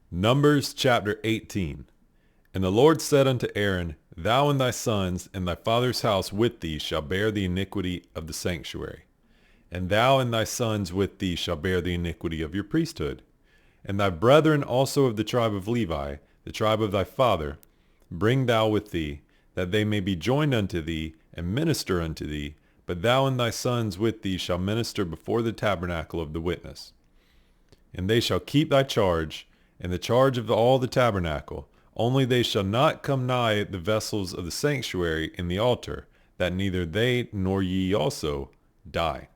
Numbers chapter 18. And the Lord said unto Aaron, Thou and thy sons and thy father's house with thee shall bear the iniquity of the sanctuary. And thou and thy sons with thee shall bear the iniquity of your priesthood. And thy brethren also of the tribe of Levi, the tribe of thy father, bring thou with thee, that they may be joined unto thee, and minister unto thee. But thou and thy sons with thee shall minister before the tabernacle of the witness. And they shall keep thy charge, and the charge of all the tabernacle. Only they shall not come nigh the vessels of the sanctuary in the altar, that neither they nor ye also die.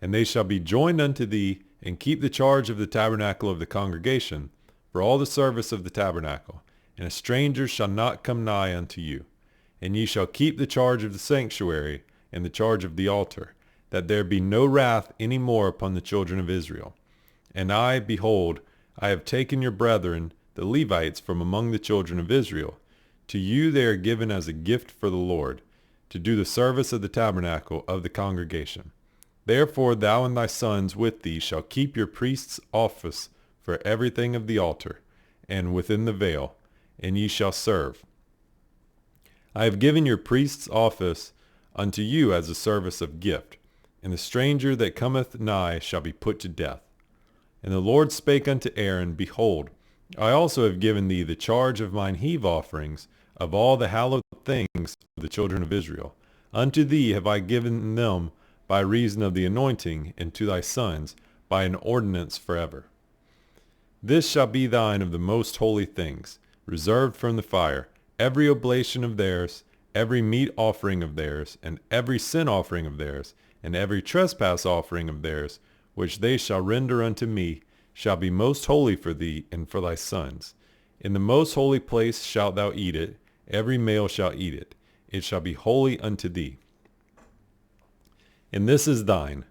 And they shall be joined unto thee, and keep the charge of the tabernacle of the congregation, for all the service of the tabernacle. And a stranger shall not come nigh unto you. And ye shall keep the charge of the sanctuary, and the charge of the altar, that there be no wrath any more upon the children of Israel. And I, behold, I have taken your brethren, the Levites, from among the children of Israel. To you they are given as a gift for the Lord, to do the service of the tabernacle of the congregation. Therefore thou and thy sons with thee shall keep your priest's office for everything of the altar, and within the veil, and ye shall serve. I have given your priest's office unto you as a service of gift, and the stranger that cometh nigh shall be put to death. And the Lord spake unto Aaron, Behold, I also have given thee the charge of mine heave offerings of all the hallowed things of the children of Israel. Unto thee have I given them by reason of the anointing, and to thy sons by an ordinance forever. This shall be thine of the most holy things, reserved from the fire, every oblation of theirs, every meat offering of theirs, and every sin offering of theirs, and every trespass offering of theirs, which they shall render unto me, shall be most holy for thee and for thy sons. In the most holy place shalt thou eat it, every male shall eat it. It shall be holy unto thee. And this is thine,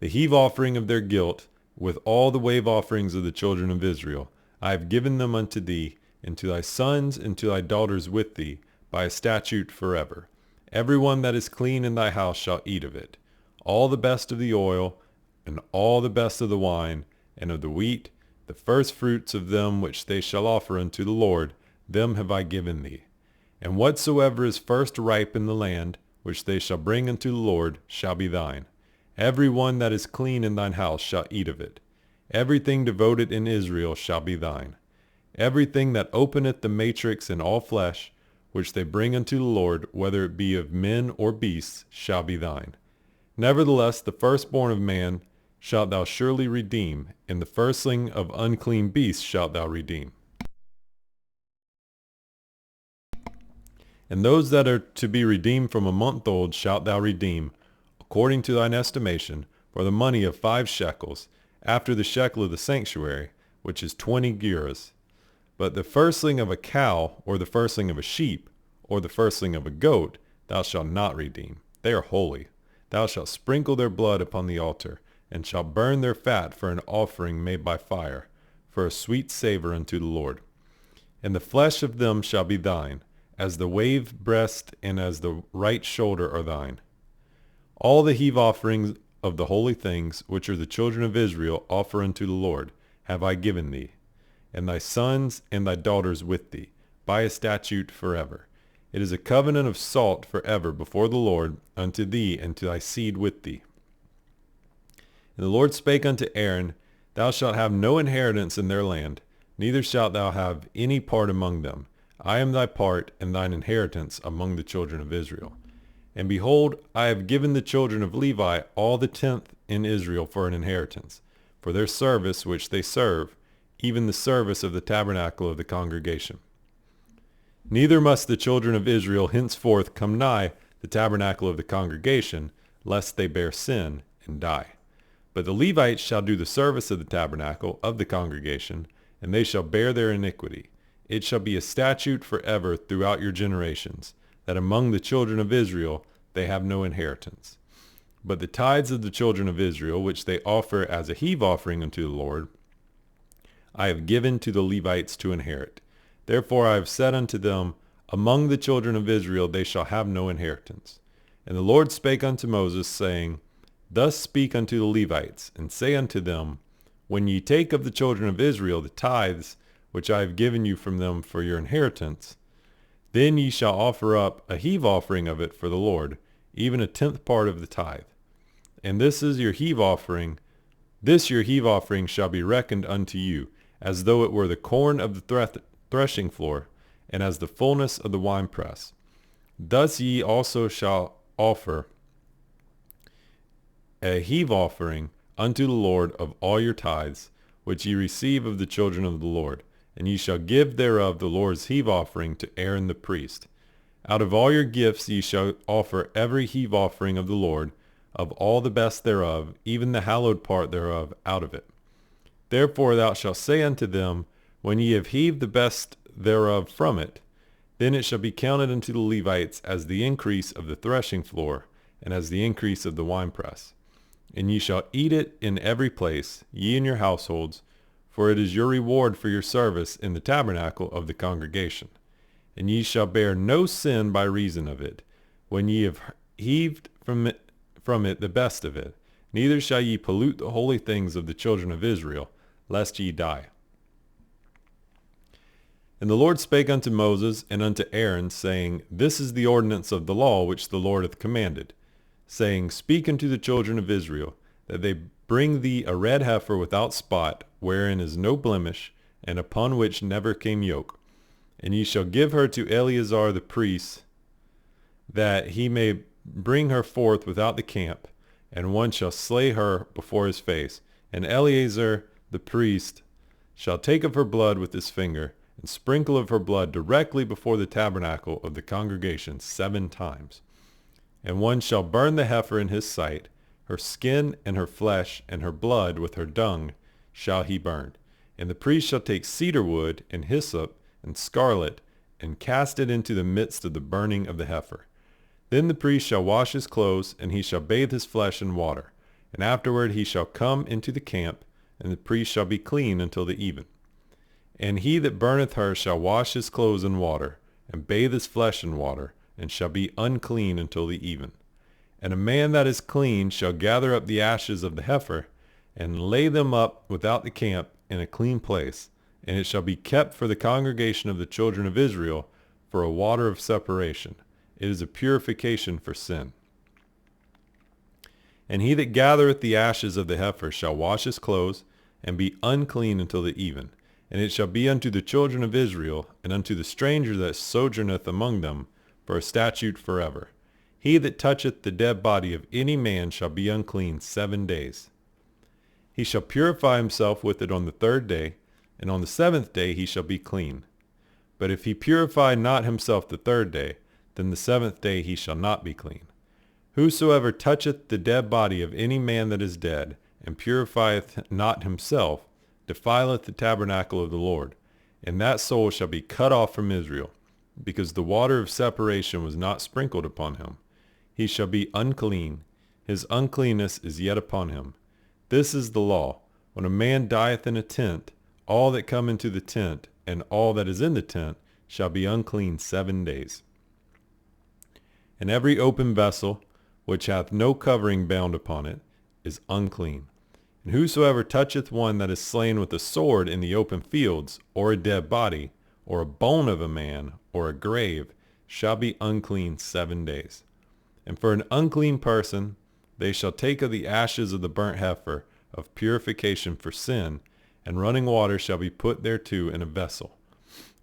the heave offering of their guilt, with all the wave offerings of the children of Israel. I have given them unto thee, and to thy sons and to thy daughters with thee, by a statute forever. Every one that is clean in thy house shall eat of it. All the best of the oil, and all the best of the wine, and of the wheat, the first fruits of them which they shall offer unto the Lord, them have I given thee. And whatsoever is first ripe in the land, which they shall bring unto the Lord, shall be thine. Every one that is clean in thine house shall eat of it. Everything devoted in Israel shall be thine. Everything that openeth the matrix in all flesh, which they bring unto the Lord, whether it be of men or beasts, shall be thine. Nevertheless, the firstborn of man shalt thou surely redeem, and the firstling of unclean beasts shalt thou redeem. And those that are to be redeemed from a month old shalt thou redeem, according to thine estimation, for the money of 5 shekels, after the shekel of the sanctuary, which is 20 gerahs. But the firstling of a cow, or the firstling of a sheep, or the firstling of a goat, thou shalt not redeem. They are holy. Thou shalt sprinkle their blood upon the altar, and shalt burn their fat for an offering made by fire, for a sweet savor unto the Lord. And the flesh of them shall be thine, as the wave breast and as the right shoulder are thine. All the heave offerings of the holy things, which are the children of Israel offer unto the Lord, have I given thee, and thy sons and thy daughters with thee, by a statute forever. It is a covenant of salt forever before the Lord, unto thee and to thy seed with thee. And the Lord spake unto Aaron, Thou shalt have no inheritance in their land, neither shalt thou have any part among them. I am thy part and thine inheritance among the children of Israel. And behold, I have given the children of Levi all the 10th in Israel for an inheritance, for their service which they serve, even the service of the tabernacle of the congregation. Neither must the children of Israel henceforth come nigh the tabernacle of the congregation, lest they bear sin and die. But the Levites shall do the service of the tabernacle of the congregation, and they shall bear their iniquity. It shall be a statute forever throughout your generations, that among the children of Israel they have no inheritance. But the tithes of the children of Israel, which they offer as a heave offering unto the Lord, I have given to the Levites to inherit. Therefore I have said unto them, Among the children of Israel they shall have no inheritance. And the Lord spake unto Moses, saying, Thus speak unto the Levites, and say unto them, When ye take of the children of Israel the tithes which I have given you from them for your inheritance, then ye shall offer up a heave offering of it for the Lord, even a 10th part of the tithe. And this is your heave offering. This your heave offering shall be reckoned unto you, as though it were the corn of the threshing floor, and as the fullness of the winepress. Thus ye also shall offer a heave offering unto the Lord of all your tithes, which ye receive of the children of the Lord. And ye shall give thereof the Lord's heave offering to Aaron the priest. Out of all your gifts ye shall offer every heave offering of the Lord, of all the best thereof, even the hallowed part thereof, out of it. Therefore thou shalt say unto them, when ye have heaved the best thereof from it, then it shall be counted unto the Levites as the increase of the threshing floor, and as the increase of the winepress. And ye shall eat it in every place, ye and your households, for it is your reward for your service in the tabernacle of the congregation. And ye shall bear no sin by reason of it, when ye have heaved from it the best of it. Neither shall ye pollute the holy things of the children of Israel, lest ye die. And the Lord spake unto Moses and unto Aaron, saying, This is the ordinance of the law which the Lord hath commanded, saying, Speak unto the children of Israel, that they bring thee a red heifer without spot, wherein is no blemish, and upon which never came yoke. And ye shall give her to Eleazar the priest, that he may bring her forth without the camp, and one shall slay her before his face. And Eleazar the priest shall take of her blood with his finger, and sprinkle of her blood directly before the tabernacle of the congregation 7 times. And one shall burn the heifer in his sight, her skin and her flesh and her blood with her dung shall he burn. And the priest shall take cedar wood and hyssop and scarlet, and cast it into the midst of the burning of the heifer. Then the priest shall wash his clothes, and he shall bathe his flesh in water. And afterward he shall come into the camp, and the priest shall be clean until the even. And he that burneth her shall wash his clothes in water, and bathe his flesh in water, and shall be unclean until the even. And a man that is clean shall gather up the ashes of the heifer, and lay them up without the camp in a clean place, and it shall be kept for the congregation of the children of Israel for a water of separation. It is a purification for sin. And he that gathereth the ashes of the heifer shall wash his clothes, and be unclean until the even. And it shall be unto the children of Israel, and unto the stranger that sojourneth among them, for a statute forever. He that toucheth the dead body of any man shall be unclean 7 days. He shall purify himself with it on the 3rd day, and on the 7th day he shall be clean. But if he purify not himself the 3rd day, then the 7th day he shall not be clean. Whosoever toucheth the dead body of any man that is dead, and purifieth not himself, defileth the tabernacle of the Lord, and that soul shall be cut off from Israel, because the water of separation was not sprinkled upon him. He shall be unclean, his uncleanness is yet upon him. This is the law. When a man dieth in a tent, all that come into the tent, and all that is in the tent, shall be unclean 7 days. And every open vessel, which hath no covering bound upon it, is unclean. And whosoever toucheth one that is slain with a sword in the open fields, or a dead body, or a bone of a man, or a grave, shall be unclean 7 days. And for an unclean person, they shall take of the ashes of the burnt heifer of purification for sin, and running water shall be put thereto in a vessel.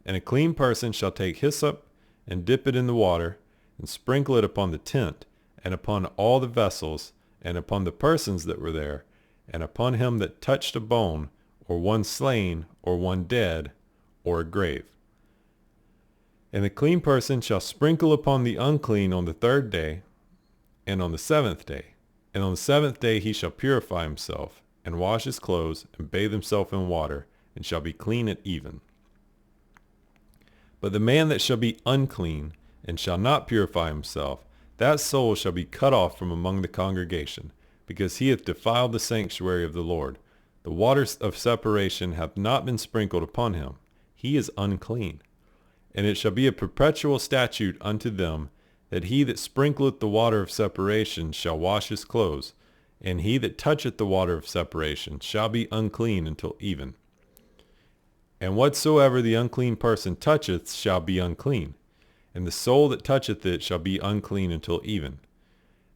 And a clean person shall take hyssop, and dip it in the water, and sprinkle it upon the tent, and upon all the vessels, and upon the persons that were there, and upon him that touched a bone, or one slain, or one dead, or a grave. And the clean person shall sprinkle upon the unclean on the 3rd day, and on the 7th day. And on the 7th day he shall purify himself, and wash his clothes, and bathe himself in water, and shall be clean at even. But the man that shall be unclean, and shall not purify himself, that soul shall be cut off from among the congregation, because he hath defiled the sanctuary of the Lord. The waters of separation hath not been sprinkled upon him. He is unclean. And it shall be a perpetual statute unto them, that he that sprinkleth the water of separation shall wash his clothes, and he that toucheth the water of separation shall be unclean until even. And whatsoever the unclean person toucheth shall be unclean, and the soul that toucheth it shall be unclean until even.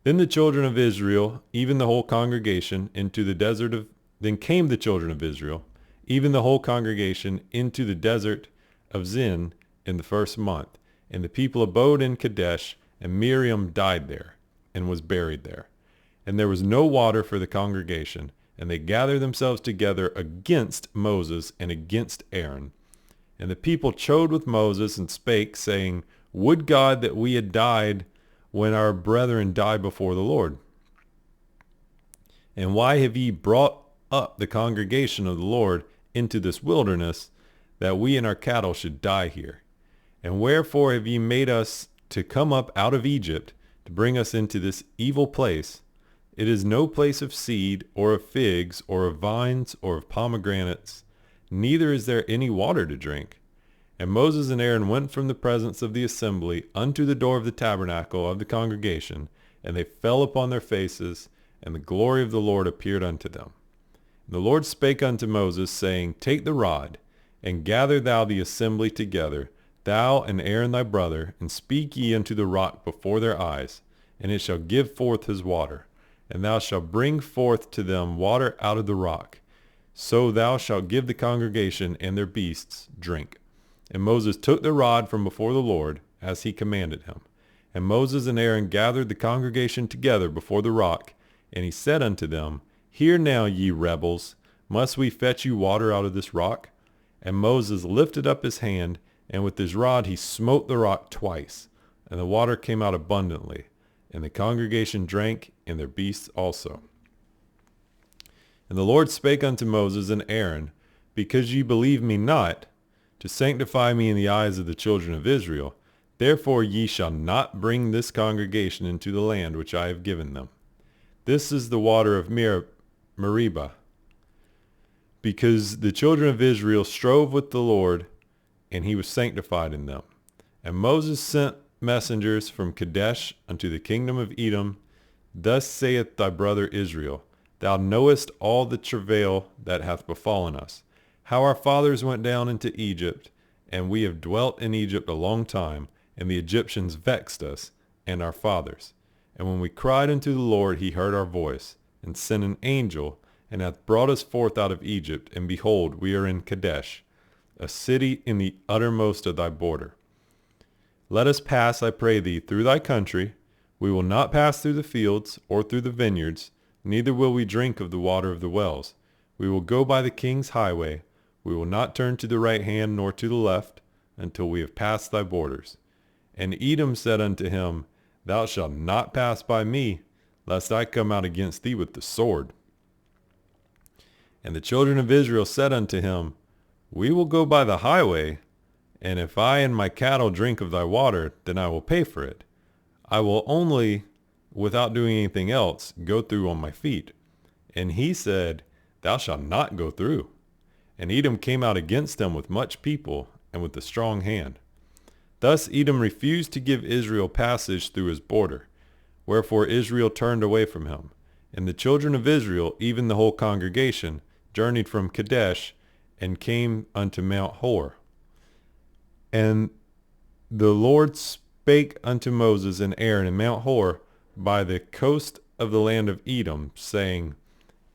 Then the children of Israel, even the whole congregation, into the desert of then came the children of Israel, even the whole congregation, into the desert of Zin in the first month. And the people abode in Kadesh, and Miriam died there, and was buried there. And there was no water for the congregation, and they gathered themselves together against Moses and against Aaron. And the people chode with Moses and spake, saying, Would God that we had died when our brethren died before the Lord. And why have ye brought up the congregation of the Lord into this wilderness, that we and our cattle should die here? And wherefore have ye made us to come up out of Egypt, to bring us into this evil place? It is no place of seed, or of figs, or of vines, or of pomegranates, neither is there any water to drink. And Moses and Aaron went from the presence of the assembly unto the door of the tabernacle of the congregation, and they fell upon their faces, and the glory of the Lord appeared unto them. And the Lord spake unto Moses, saying, Take the rod, and gather thou the assembly together, thou and Aaron thy brother, and speak ye unto the rock before their eyes, and it shall give forth his water. And thou shalt bring forth to them water out of the rock. So thou shalt give the congregation and their beasts drink. And Moses took the rod from before the Lord, as he commanded him. And Moses and Aaron gathered the congregation together before the rock, and he said unto them, Hear now, ye rebels, must we fetch you water out of this rock? And Moses lifted up his hand, and with his rod he smote the rock twice, and the water came out abundantly. And the congregation drank, and their beasts also. And the Lord spake unto Moses and Aaron, Because ye believe me not, to sanctify me in the eyes of the children of Israel, therefore ye shall not bring this congregation into the land which I have given them. This is the water of Meribah, because the children of Israel strove with the Lord, and he was sanctified in them. And Moses sent messengers from Kadesh unto the kingdom of Edom. Thus saith thy brother Israel, Thou knowest all the travail that hath befallen us, how our fathers went down into Egypt, and we have dwelt in Egypt a long time, and the Egyptians vexed us and our fathers. And when we cried unto the Lord, he heard our voice, and sent an angel, and hath brought us forth out of Egypt. And behold, we are in Kadesh, a city in the uttermost of thy border. Let us pass, I pray thee, through thy country. We will not pass through the fields, or through the vineyards, neither will we drink of the water of the wells. We will go by the king's highway. We will not turn to the right hand nor to the left, until we have passed thy borders. And Edom said unto him, Thou shalt not pass by me, lest I come out against thee with the sword. And the children of Israel said unto him, We will go by the highway, and if I and my cattle drink of thy water, then I will pay for it. I will only, without doing anything else, go through on my feet. And he said, Thou shalt not go through. And Edom came out against them with much people, and with a strong hand. Thus Edom refused to give Israel passage through his border, wherefore Israel turned away from him. And the children of Israel, even the whole congregation, journeyed from Kadesh, and came unto Mount Hor. And the Lord spake unto Moses and Aaron in Mount Hor by the coast of the land of Edom, saying,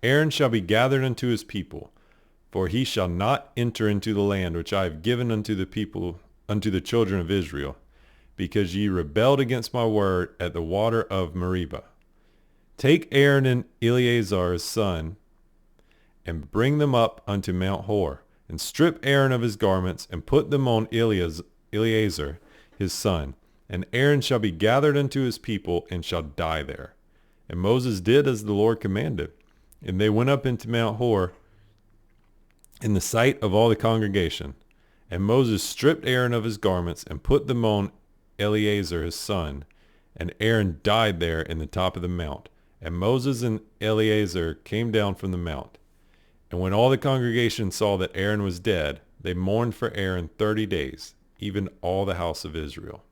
Aaron shall be gathered unto his people, for he shall not enter into the land which I have given unto the people, unto the children of Israel, because ye rebelled against my word at the water of Meribah. Take Aaron and Eleazar his son, and bring them up unto Mount Hor, and strip Aaron of his garments, and put them on Eleazar his son. And Aaron shall be gathered unto his people, and shall die there. And Moses did as the Lord commanded. And they went up into Mount Hor in the sight of all the congregation. And Moses stripped Aaron of his garments, and put them on Eleazar his son. And Aaron died there in the top of the mount. And Moses and Eleazar came down from the mount. And when all the congregation saw that Aaron was dead, they mourned for Aaron 30 days, even all the house of Israel.